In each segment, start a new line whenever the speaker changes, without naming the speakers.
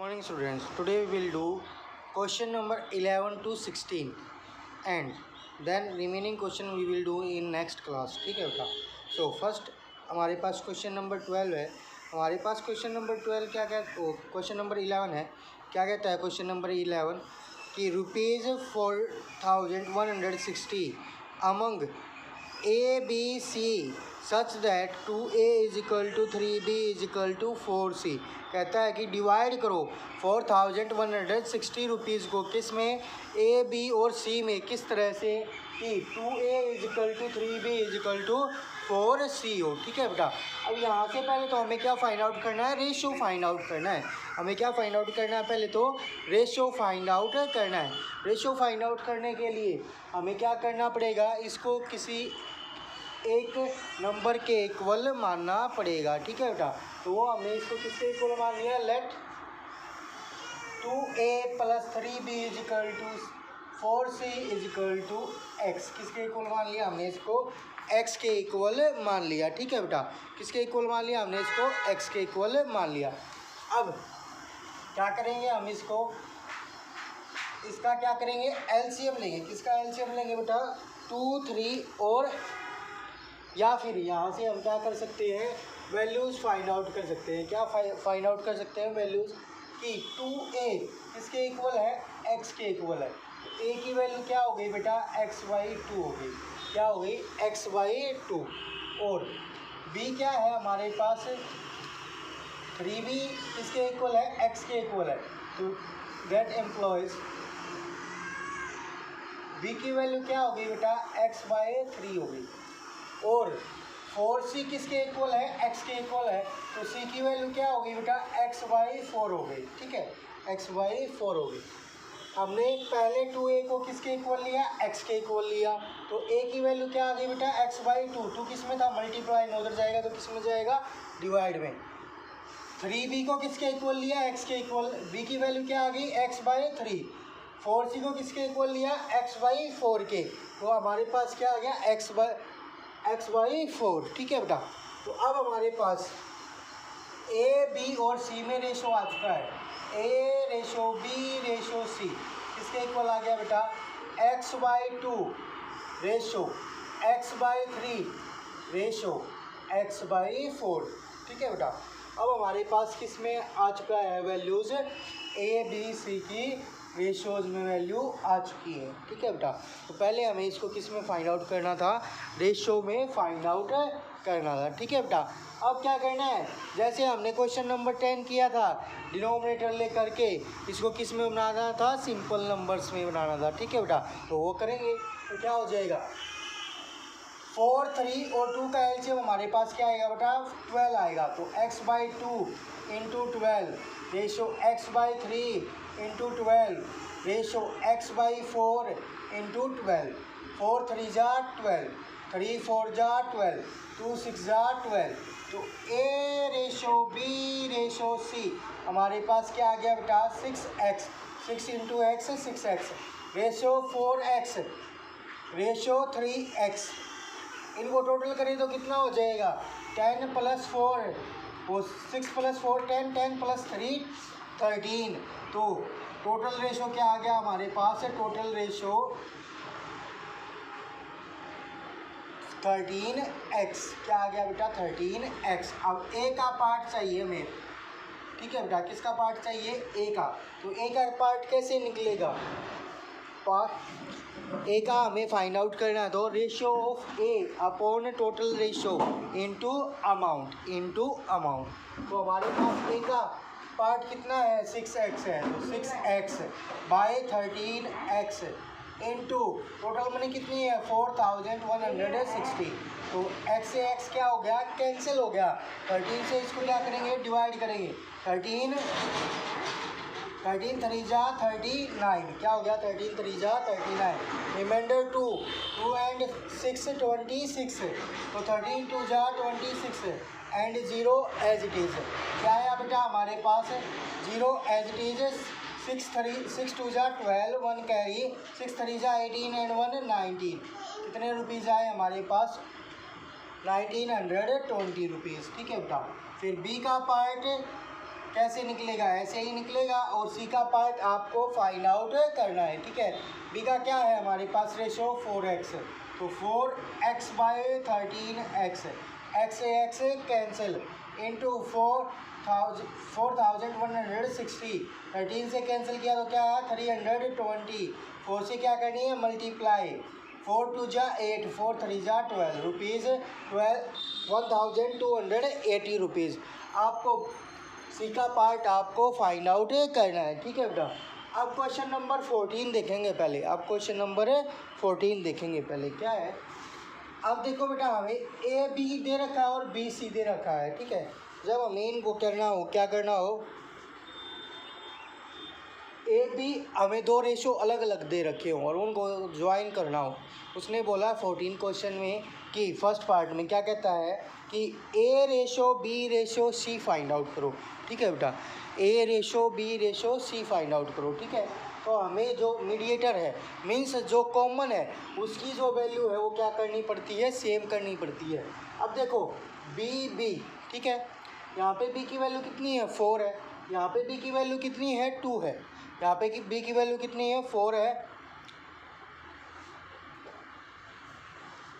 Morning students, today we will do question number 11 to 16 and then remaining question we will do in next class. ठीक है बेटा. So first हमारे पास question number 12 है. हमारे पास question number 12 क्या कहता है, question number 11 है. क्या कहता है question number 11 कि ₹4160 among A, B, C such that 2A is equal to 3B is equal to 4C. कहता है कि डिवाइड करो 4160 रुपीज़ को किस में, ए बी और सी में, किस तरह से कि 2A is equal to 3B is equal to 4C हो. ठीक है बेटा. अब यहाँ से पहले तो हमें क्या फाइंड आउट करना है, रेशियो फाइंड आउट करना है. हमें क्या फाइंड आउट करना है, पहले तो रेशियो फाइंड आउट करना है. रेशियो फाइंड आउट करने के लिए हमें क्या करना पड़ेगा, इसको किसी एक नंबर के इक्वल मानना पड़ेगा. ठीक है बेटा. तो वो हमने इसको किसके इक्वल मान लिया, let 2A plus 3B is equal to 4C is equal to x. किसके इक्वल मान लिया हमने इसको, x के इक्वल मान लिया. ठीक है बेटा. किसके इक्वल मान लिया हमने इसको, x के इक्वल मान लिया. अब क्या करेंगे हम इसका क्या करेंगे, एलसीएम लेंगे. किसका एलसीएम लेंगे बेटा, 2, 3 और या फिर यहाँ से हम क्या कर सकते हैं, वैल्यूज़ फाइंड आउट कर सकते हैं. क्या फाइंड आउट कर सकते हैं, वैल्यूज़ कि 2A किसके इक्वल है, x के इक्वल है. तो A की वैल्यू क्या हो गई बेटा, x/2 हो गई. क्या हो गई, x/2. और B क्या है हमारे पास, 3B किसके इक्वल है, x के इक्वल है. तो दैट एम्प्लॉयज़ B की वैल्यू क्या हो गई बेटा, x/3 हो गई. और 4C किसके इक्वल है, x के इक्वल है. तो C की वैल्यू क्या हो गई बेटा, x/4 हो गई. ठीक है, x/4 हो गई. हमने पहले 2A को किसके इक्वल लिया, x के इक्वल लिया. तो A की वैल्यू क्या आ गई बेटा, x/2. 2 किस में था, मल्टीप्लाई में, उधर जाएगा तो किस में जाएगा, डिवाइड में. 3B को किसके इक्वल लिया, x के इक्वल. B की वैल्यू क्या आ गई, x/3. 4C को किसके इक्वल लिया, x/4 के. तो हमारे पास क्या आ गया, x/4. ठीक है बेटा. तो अब हमारे पास A, B और C में रेशो आ चुका है. A ratio B ratio C किसके इक्वल आ गया बेटा, x/2 ratio x/3 ratio x/4. ठीक है बेटा. अब हमारे पास किस में आ चुका है, वैल्यूज़ A, B, C की रेशोज़ में वैल्यू आ चुकी है. ठीक है बेटा. तो पहले हमें इसको किस में फाइंड आउट करना था, रेशो में फाइंड आउट करना था. ठीक है बेटा. अब क्या करना है, जैसे हमने क्वेश्चन नंबर 10 किया था, डिनोमिनेटर ले करके इसको किस में बनाना था, सिंपल नंबर्स में बनाना था. ठीक है बेटा. तो वो करेंगे तो क्या हो जाएगा, 4, 3 और 2 का एलसीएम हमारे पास क्या आएगा बेटा, 12 आएगा. तो x/2 into 12 ratio x/3 into 12 ratio x/4 into 12. 4 3 जा 12, 3 4 जा 12, 2 6 जा 12. तो A ratio B ratio C हमारे पास क्या आ गया बेटा, 6x. 6 into x 6x ratio 4x ratio 3x. इनको टोटल करें तो कितना हो जाएगा, 10 + 4 वो 6 + 4 10, 10 + 3 13. तो टोटल रेशो क्या आ गया हमारे पास, टोटल रेशो 13x. क्या आ गया बेटा, 13x. अब A का पार्ट चाहिए हमें. ठीक है बेटा. किसका पार्ट चाहिए, A का. तो A का पार्ट कैसे निकलेगा, A का हमें फाइंड आउट करना है. तो ratio of A upon total ratio into amount. तो हमारे पास A का पार्ट कितना है, 6x है. तो 6x/13x इनटू टोटल मनी कितनी है, 4160. तो x से x क्या हो गया, कैंसिल हो गया. 13 से इसको क्या करेंगे, डिवाइड करेंगे. 13 3 जा 39. क्या हो गया, 13 3 जा 39. Remainder 2 and 6 26. तो 13 2 जा 26 एंड 0 एज इट इज़. क्या है बेटा हमारे पास, 0 एज इट इज़. 6 2 जा 12, 1 कैरी, 6 3 जा 18 एंड 1 19. कितने रुपीज़ आए हमारे पास, 1920 रुपीज़. ठीक है बेटा. फिर B का पार्ट कैसे निकलेगा, ऐसे ही निकलेगा। और सी का पार्ट आपको फाइंड आउट करना है, ठीक है। बी का क्या है हमारे पास रेशो 4x, तो 4x बाई 13x, x से x कैंसिल इंटू 4160, 13 से कैंसिल किया तो क्या है 320, 4 से क्या करनी है मल्टीप्लाई, 4 2 जा 8, 4 3 जा 12 रुपीज़, 1280 रुपीज़ आपको सी का पार्ट आपको फाइंड आउट करना है, ठीक है बेटा। अब क्वेश्चन नंबर 14 देखेंगे पहले, अब क्वेश्चन नंबर 14 देखेंगे पहले क्या है। अब देखो बेटा हमें ए बी दे रखा है और बी सी दे रखा है, ठीक है। जब हमें इनको करना हो, क्या करना हो, ए बी हमें दो रेशो अलग अलग दे रखे हों और उनको ज्वाइन करना हो। उसने बोला 14 क्वेश्चन में कि फर्स्ट पार्ट में क्या कहता है कि ए रेशो बी रेशो सी फाइंड आउट करो, ठीक है बेटा। A ratio B ratio C find out करो, ठीक है। तो हमें जो मीडिएटर है मीन्स जो कॉमन है उसकी जो वैल्यू है वो क्या करनी पड़ती है, सेम करनी पड़ती है। अब देखो बी बी, ठीक है, यहाँ पे बी की वैल्यू कितनी है 4 है, यहाँ पे बी की वैल्यू कितनी है 2 है, यहाँ पे की बी की वैल्यू कितनी है 4 है,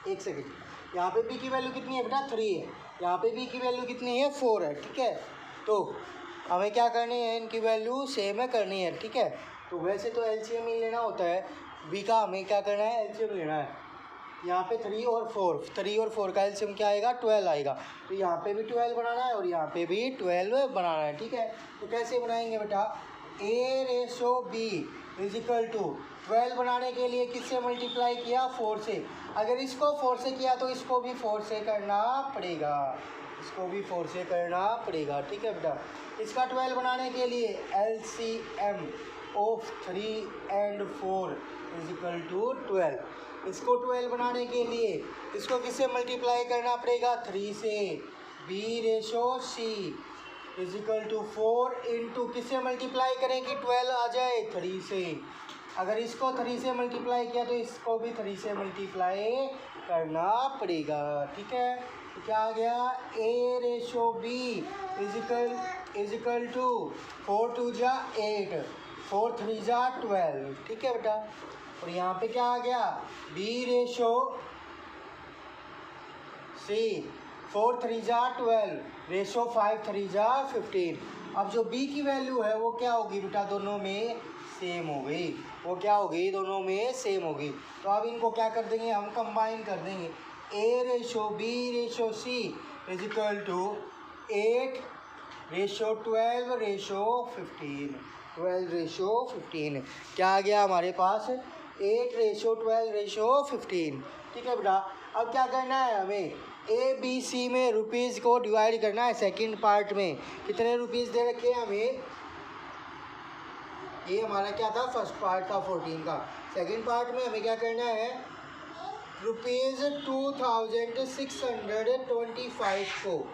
एक सेकेंड, यहाँ पे बी की वैल्यू कितनी है बेटा 3 है, यहाँ पे बी की वैल्यू कितनी है 4 है, ठीक है। तो हमें क्या करनी है, इनकी वैल्यू सेम है करनी है, ठीक है। तो वैसे तो एलसीएम ही लेना होता है, बी का हमें क्या करना है एलसीएम लेना है। यहाँ पे 3 और 4 का एलसीएम क्या आएगा 12 आएगा, तो यहाँ पे भी 12 बनाना है और यहाँ पे भी 12 बनाना है, ठीक है। तो कैसे बनाएंगे बेटा, A ratio B is equal to 12 बनाने के लिए किससे मल्टीप्लाई किया 4 से, अगर इसको 4 से किया तो इसको भी 4 से करना पड़ेगा, इसको भी 4 से करना पड़ेगा, ठीक है बेटा। इसका 12 बनाने के लिए LCM of 3 and 4 is equal to 12, इसको 12 बनाने के लिए इसको किससे मल्टीप्लाई करना पड़ेगा 3 से, B ratio C is equal to 4 into किससे मल्टीप्लाई करें कि 12 आ जाए 3 से, अगर इसको 3 से मल्टीप्लाई किया तो इसको भी 3 से मल्टीप्लाई करना पड़ेगा, ठीक है। तो क्या आ गया A ratio B is equal to 4 2 जा 8, 4 3 जा 12, ठीक है बेटा। और यहाँ पे क्या आ गया बी रेशो सी 4 3 जा 12 रेशो 5 3 जा 15। अब जो बी की वैल्यू है वो क्या होगी बेटा, दोनों में सेम हो गई, वो क्या होगी दोनों में सेम होगी। तो अब इनको क्या कर देंगे हम कंबाइन कर देंगे, A ratio B ratio C is equal to 8 ratio 12 ratio 15, 12 ratio 15 क्या आ गया हमारे पास 8 रेशो 12 रेशो 15, ठीक है बेटा। अब क्या करना है हमें ए बी सी में रुपीज़ को डिवाइड करना है। सेकंड पार्ट में कितने रुपीज़ दे रखे हैं हमें, ये हमारा क्या था फर्स्ट पार्ट था 14 का, सेकंड पार्ट में हमें क्या करना है रुपीज़ 2625 को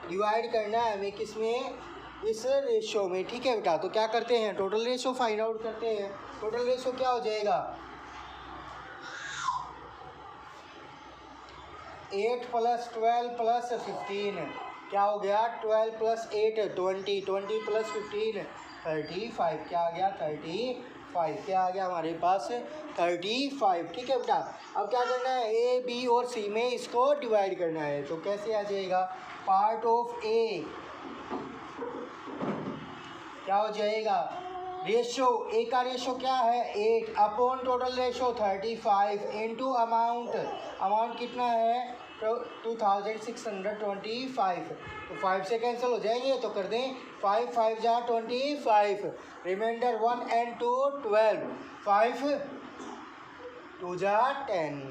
डिवाइड करना है हमें किसमें, इस रेशो में, ठीक है बेटा। तो क्या करते हैं टोटल रेशो फाइंड आउट करते हैं, टोटल रेशो क्या हो जाएगा 8 + 12 + 15 क्या हो गया 12 + 8 20, 20 + 15 35, क्या आ गया 35, क्या आ गया हमारे पास 35, ठीक है बेटा। अब क्या करना है ए बी और सी में इसको डिवाइड करना है, तो कैसे आ जाएगा पार्ट ऑफ ए क्या हो जाएगा रेशो, ए का रेशो क्या है 8 upon total ratio 35 into amount कितना है 2625, तो 5 से कैंसिल हो जाएंगे तो कर दें 5 5 जा 25, रिमाइंडर 1 and 2 12, 5 2 जा 10,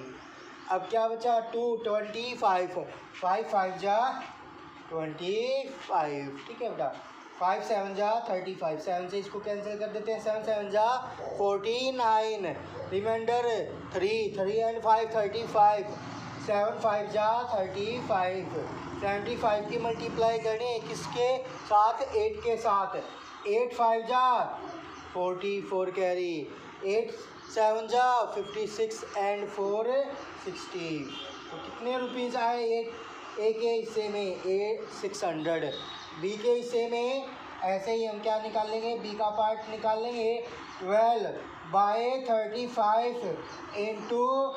अब क्या बचा 2 25, 5 5 जा 25, ठीक है बेटा। 5 7 जा 35, 7 से इसको कैंसिल कर देते हैं, 7 7 जा 49, रिमाइंडर 3 3 and 5 35, 7 5 जा 35, 75 की मल्टीप्लाई करनी किसके साथ 8 के साथ, 8 5 जा 44 कैरी, 8 7 जा 56 and 4 60, तो कितने रुपीज़ आए ए के हिस्से में 600, बी के हिस्से में ऐसे ही हम क्या निकाल लेंगे, बी का पार्ट निकाल लेंगे। 12/35 इंटू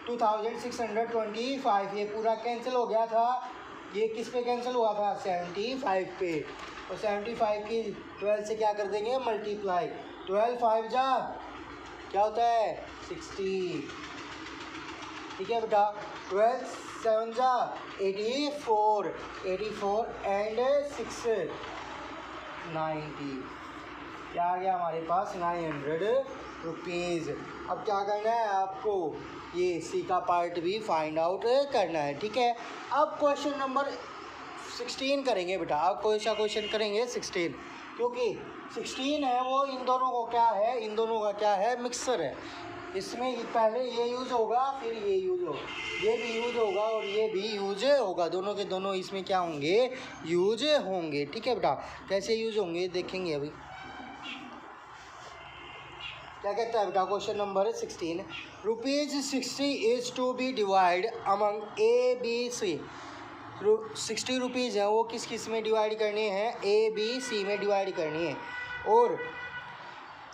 2625, ये पूरा कैंसिल हो गया था। ये किस पे कैंसिल हुआ था, 75 पे। और 75 की 12 से क्या कर देंगे, मल्टीप्लाई। 12 5 जा क्या होता है, 60। ठीक है बेटा। 12 7 जा 84 एंड 6 90, क्या आ गया हमारे पास, 900 रुपीज़। अब क्या करना है आपको, ये सी का पार्ट भी फाइंड आउट करना है। ठीक है, अब क्वेश्चन नंबर 16 करेंगे बेटा। अब कौन सा क्वेश्चन करेंगे, 16, क्योंकि 16 है वो इन दोनों को क्या है, इन दोनों का क्या है, मिक्सर है। इसमें पहले ये यूज़ होगा, फिर ये यूज़ होगा, ये भी यूज़ होगा और ये भी यूज़ होगा, दोनों के दोनों इसमें क्या होंगे, यूज़ होंगे। ठीक है बेटा, कैसे यूज़ होंगे देखेंगे अभी। क्या कहता है बेटा question number 16, ₹60 is to be divide among A B C. 60 rupees है वो किस किस में डिवाइड करने हैं, ए बी सी में डिवाइड करनी है। और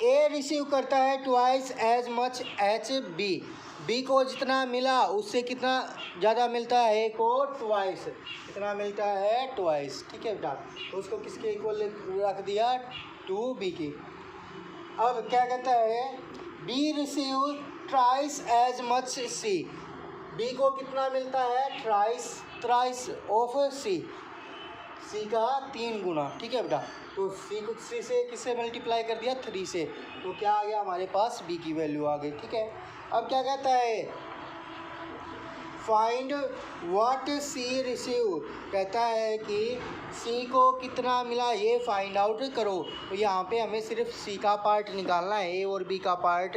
ए रिसीव करता है twice as much as B, B को जितना मिला उससे कितना ज़्यादा मिलता है, ए को ट्वाइस, कितना मिलता है, ट्वाइस। ठीक है बेटा, तो उसको किसके इक्वल रख दिया, 2b की। अब क्या कहता है, B receive ट्राइस as much see, B को कितना मिलता है, ट्राइस ऑफ सी, सी का 3 गुना। ठीक है बेटा, तो सी को सी से किससे मल्टीप्लाई कर दिया, 3 से, तो क्या आ गया हमारे पास, बी की वैल्यू आ गई। ठीक है, अब क्या कहता है, फाइंड व्हाट सी रिसीव, कहता है कि सी को कितना मिला ये फाइंड आउट करो। तो यहाँ पे हमें सिर्फ सी का पार्ट निकालना है, ए और बी का पार्ट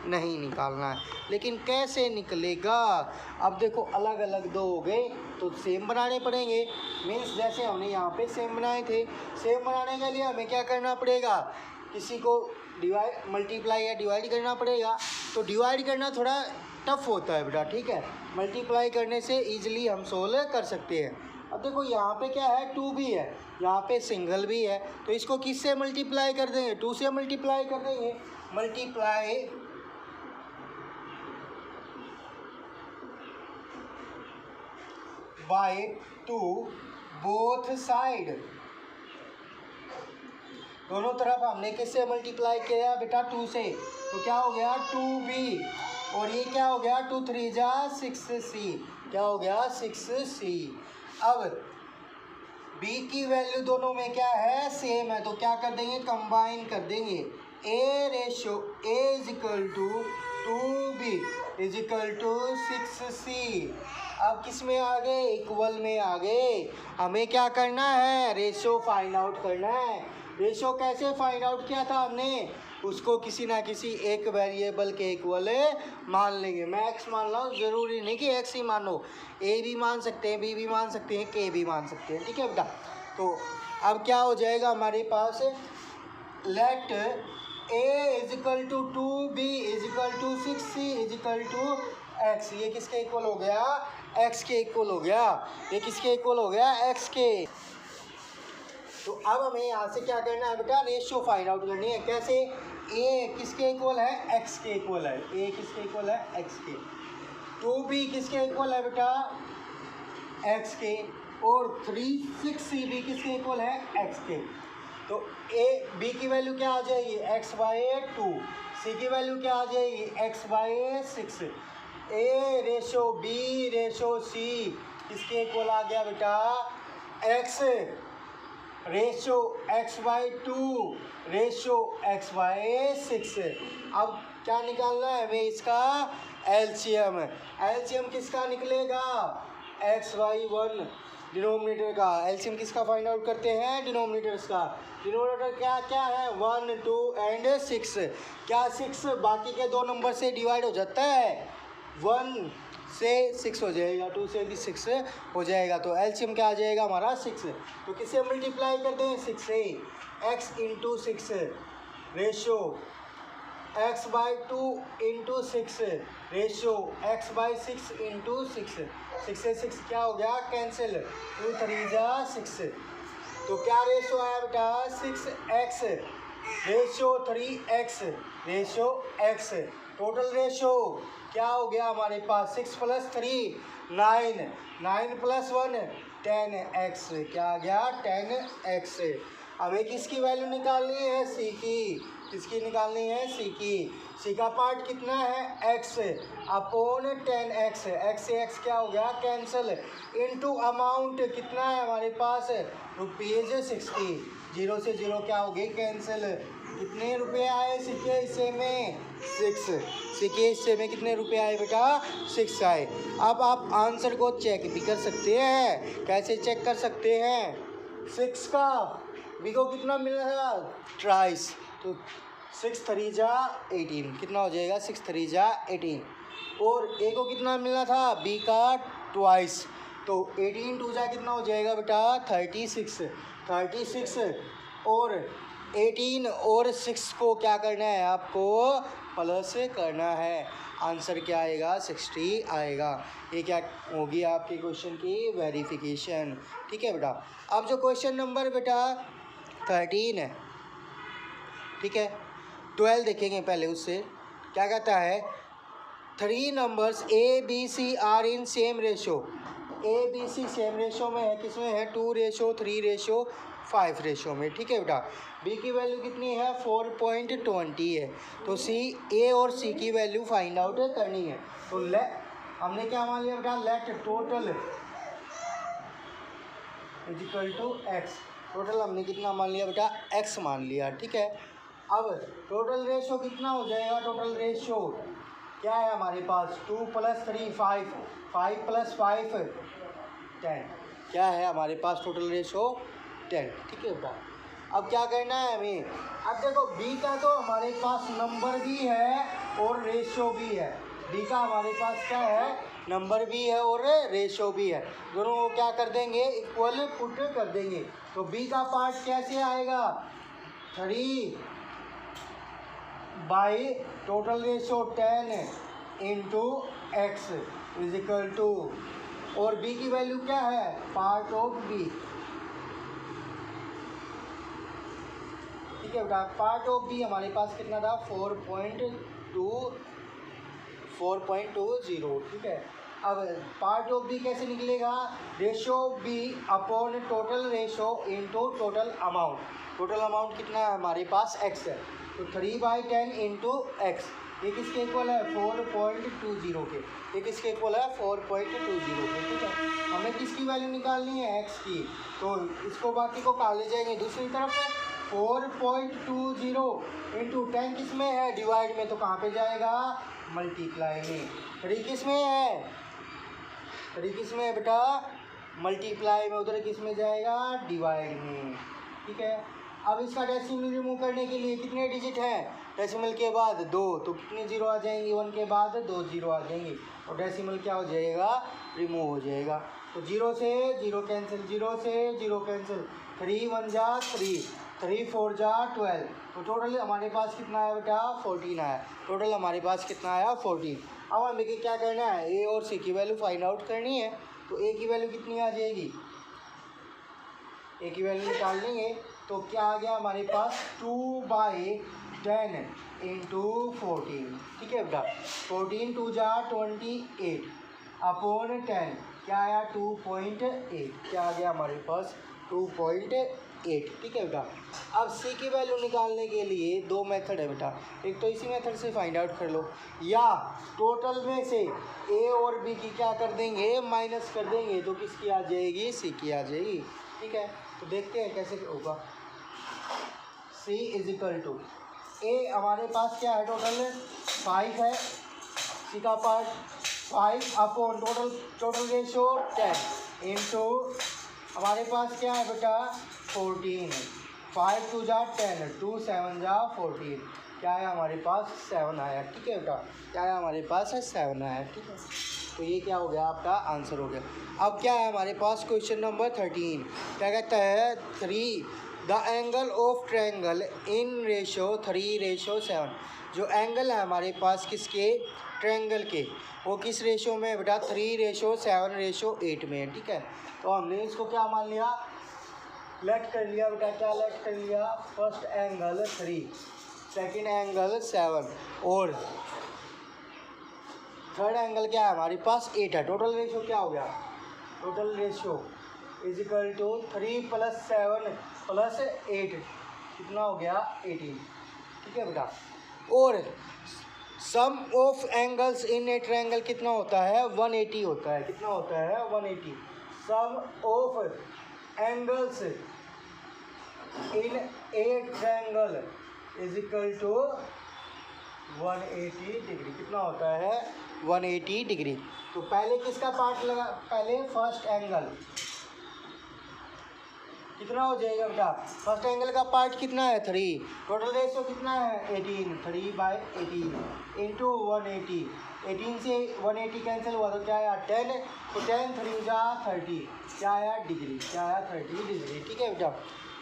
नहीं निकालना है। लेकिन कैसे निकलेगा, अब देखो अलग अलग दो हो गए तो सेम बनाने पड़ेंगे। मीन्स जैसे हमने यहाँ पे सेम बनाए थे, सेम बनाने के लिए हमें क्या करना पड़ेगा, किसी को डिवाइड मल्टीप्लाई या डिवाइड करना पड़ेगा। तो डिवाइड करना थोड़ा टफ होता है बेटा। ठीक है, मल्टीप्लाई करने से ईजिली हम सोल्व कर सकते हैं। अब देखो यहाँ पे क्या है, 2 भी है, यहाँ पे सिंगल भी है, तो इसको किससे मल्टीप्लाई कर देंगे, 2 से मल्टीप्लाई कर देंगे। मल्टीप्लाई बाय 2 बोथ साइड, दोनों तरफ हमने किससे मल्टीप्लाई किया बेटा, 2 से, तो क्या हो गया 2b, और ये क्या हो गया 2 3 जा 6c, क्या हो गया 6c। अब b की वैल्यू दोनों में क्या है, सेम है, तो क्या कर देंगे, कंबाइन कर देंगे। a ratio a is equal to 2b is equal to 6c। अब किस में आ गए, इक्वल में आ गए। हमें क्या करना है, रेशो फाइंड आउट करना है। रेशो कैसे फाइंड आउट किया था हमने, उसको किसी ना किसी एक वेरिएबल के इक्वल मान लेंगे। मैं x मान रहा हूँ, ज़रूरी नहीं कि x ही मानो, a भी मान सकते हैं, b भी मान सकते हैं, k भी मान सकते हैं। ठीक है बेटा, तो अब क्या हो जाएगा हमारे पास, let a is equal to 2b is equal to 6c is equal to x, ये किसके इक्वल हो गया, x के इक्वल हो गया। ये किसके इक्वल हो गया, x के। तो अब हमें यहाँ से क्या करना है बेटा, रेशियो फाइंड आउट करनी है। कैसे, a किसके इक्वल है, x के इक्वल है, a किसके इक्वल है, x के। 2b किसके इक्वल है बेटा, x के, और 6c भी किसके इक्वल है, x के। तो b की वैल्यू क्या आ जाएगी, x/2, c की वैल्यू क्या आ जाएगी, x/6। a ratio b ratio c किसके इक्वल आ गया बेटा, x ratio x/2 ratio x/6। अब क्या निकालना है हमें, इसका एलसीएम। एलसीएम किसका निकलेगा, x/1 डिनोमिनेटर का। एलसीएम किसका फाइंड आउट करते हैं, डिनोमिनेटर्स का। डिनोमिनेटर क्या क्या है, 1 2 एंड 6। क्या 6 बाकी के 2 नंबर से डिवाइड हो जाता है, 1 से 6 हो जाएगा, 2 से भी 6 हो जाएगा। तो एलसीएम क्या आ जाएगा हमारा, 6। तो किससे मल्टीप्लाई करते हैं, 6 से। x into 6 ratio x/2 into 6 ratio x/6 into 6। 6 से 6 क्या हो गया, कैंसिल, 2 3 जा 6। तो क्या रेशो आया बेटा 6x ratio 3x ratio x। Total ratio क्या हो गया हमारे पास 6 + 3 9 9 + 1 10x। क्या आ गया 10x। हमें किसकी वैल्यू निकालनी है सी की। किसकी निकालनी है सी की। सी का पार्ट कितना है x अपॉन 10x। x से x क्या हो गया कैंसिल इनटू अमाउंट कितना है हमारे पास ₹60। 0 से 0 क्या हो गई कैंसिल। कितने रुपए आए सिक्के हिस्से में 6। सिक्के हिस्से में कितने रुपए आए बेटा 6 आए। अब आप आंसर को चेक भी कर सकते हैं। कैसे चेक कर सकते हैं 6 का बी को कितना मिल रहा है ट्राइस। तो 6 3 जा 18 कितना हो जाएगा 6 3 जा 18। और ए को कितना मिलना था बी का ट्वाइस। तो 18 2 जा कितना हो जाएगा बेटा 36 और 18 और 6 को क्या करना है आपको प्लस करना है। आंसर क्या आएगा 60 आएगा। ये क्या होगी आपके क्वेश्चन की वेरिफिकेशन। ठीक है बेटा। अब जो क्वेश्चन नंबर बेटा 13 है ठीक है 12 देखेंगे पहले। उससे क्या कहता है 3 numbers A B C are in same ratio. A B C same ratio में है किसमें है 2:3:5 रेशो में। ठीक है बेटा। बी की वैल्यू कितनी है 4.20 है। तो सी ए और सी की वैल्यू फाइंड आउट करनी है। तो हमने क्या मान लिया बेटा let total equal to x. Total हमने कितना मान लिया बेटा एक्स मान लिया। ठीक है। अब टोटल रेशो कितना हो जाएगा। टोटल रेशो क्या है हमारे पास 2 + 3 5 5 + 5 10। क्या है हमारे पास टोटल रेशो 10। ठीक है बेटा। अब क्या करना है हमें। अब देखो बी का तो हमारे पास नंबर भी है और रेशो भी है। बी का हमारे पास क्या है नंबर भी है और रेशो भी है। दोनों को क्या कर देंगे इक्वल पुट कर देंगे। तो बी का पार्ट कैसे आएगा 3 by total ratio 10 into x is equal to और बी की वैल्यू क्या है पार्ट ऑफ बी। ठीक है बेटा। पार्ट ऑफ बी हमारे पास कितना था 4.20। ठीक है। अब पार्ट ऑफ बी कैसे निकलेगा ratio B upon total ratio into total amount. Total amount कितना है हमारे पास एक्स है। तो 3/10 इंटू एक्स ये किसके इक्वल है 4.20 के। ये किसके इक्वल है 4.20 के। ठीक है। हमें किसकी वैल्यू निकालनी है एक्स की। तो इसको बाकी को कहाँ ले जाएंगे दूसरी तरफ है 4.20 इंटू 10 किस में है डिवाइड में। तो कहाँ पे जाएगा मल्टीप्लाई में। 3 किस में है 3 किस में है बेटा मल्टीप्लाई में। उधर किस में जाएगा डिवाइड में। ठीक है। अब इसका डेसिमल रिमूव करने के लिए कितने डिजिट हैं डेसिमल के बाद 2। तो कितने जीरो आ जाएंगे 1 के बाद 2 जीरो आ जाएंगे और डेसिमल क्या हो जाएगा रिमूव हो जाएगा। तो 0 से 0 कैंसिल 0 से 0 कैंसिल 3 1 जा 3 3 4 जा 12। तो टोटल हमारे पास कितना आया बेटा 14 आया। टोटल हमारे पास कितना आया 14। अब हमें क्या करना है ए और सी की वैल्यू फाइंड आउट करनी है। तो ए की वैल्यू कितनी आ जाएगी ए की वैल्यू निकाल लेंगे। तो क्या आ गया हमारे पास 2/10 इंटू 14। ठीक है बेटा। 14 2 जा 28 अपॉन 10 क्या आया 2.8। क्या आ गया हमारे पास 2.8। ठीक है बेटा। अब सी की वैल्यू निकालने के लिए 2 मेथड है बेटा। एक तो इसी मेथड से फाइंड आउट कर लो या टोटल में से ए और बी की क्या कर देंगे माइनस कर देंगे। तो किसकी आ जाएगी सी की आ जाएगी। ठीक है। तो देखते हैं कैसे होगा। सी इज इक्वल टू ए हमारे पास क्या है टोटल 5 है। सी का part 5 upon total ratio 10 into हमारे पास क्या है बेटा 14। 5 2 जा 10 2 7 जा 14। क्या है हमारे पास 7 आया। ठीक है बेटा। क्या है हमारे पास है 7 आया। ठीक है। तो ये क्या हो गया आपका आंसर हो गया। अब क्या है हमारे पास क्वेश्चन नंबर 13 क्या कहता है 3 the angle of triangle in ratio 3:7। जो एंगल है हमारे पास किसके ट्रायंगल के वो किस रेशो में है बेटा 3:7:8 में है। ठीक है। तो हमने इसको क्या मान लिया लेट कर लिया बेटा, क्या लेट कर लिया, फर्स्ट एंगल 3, सेकंड एंगल 7 और थर्ड एंगल क्या है हमारे पास 8 है। टोटल रेशियो क्या हो गया, total ratio is equal to 3 + 7 + 8 कितना हो गया 18। ठीक है बेटा, और sum of angles in a triangle कितना होता है 180 होता है। कितना होता है 180। Sum of angles in a triangle is equal to 180 degree. कितना होता है 180 डिग्री। तो पहले किसका पार्ट लगा, पहले फर्स्ट एंगल कितना हो जाएगा बेटा, फर्स्ट एंगल का पार्ट कितना है 3, टोटल रेशियो कितना है 18, 3/18 इंटू 180। 18 से 180 कैंसिल हुआ तो क्या आया 10, तो 10 3 जा 30, क्या आया डिग्री, क्या आया 30 डिग्री। ठीक है बेटा,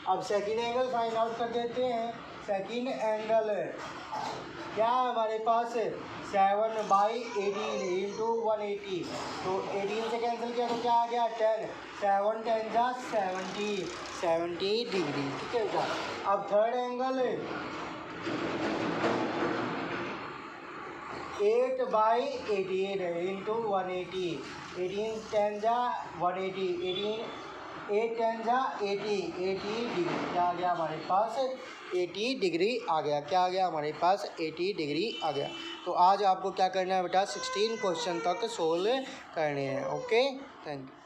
अब सेकंड एंगल फाइंड आउट कर देते हैं। सेकंड एंगल क्या है हमारे पास 7/18 इंटू 180, तो 18 से कैंसिल किया तो क्या आ गया 10, 7 10 जा 70 डिग्री। ठीक है बेटा, अब थर्ड एंगल 8/18 इंटू 180, 18 10 जा 180, 8 10 जा 80 डिग्री। क्या आ गया हमारे पास 80 डिग्री आ गया। क्या आ गया हमारे पास 80 डिग्री आ गया। तो आज आपको क्या करना है बेटा 16 क्वेश्चन तक सोल्व करने हैं। Okay, thank you.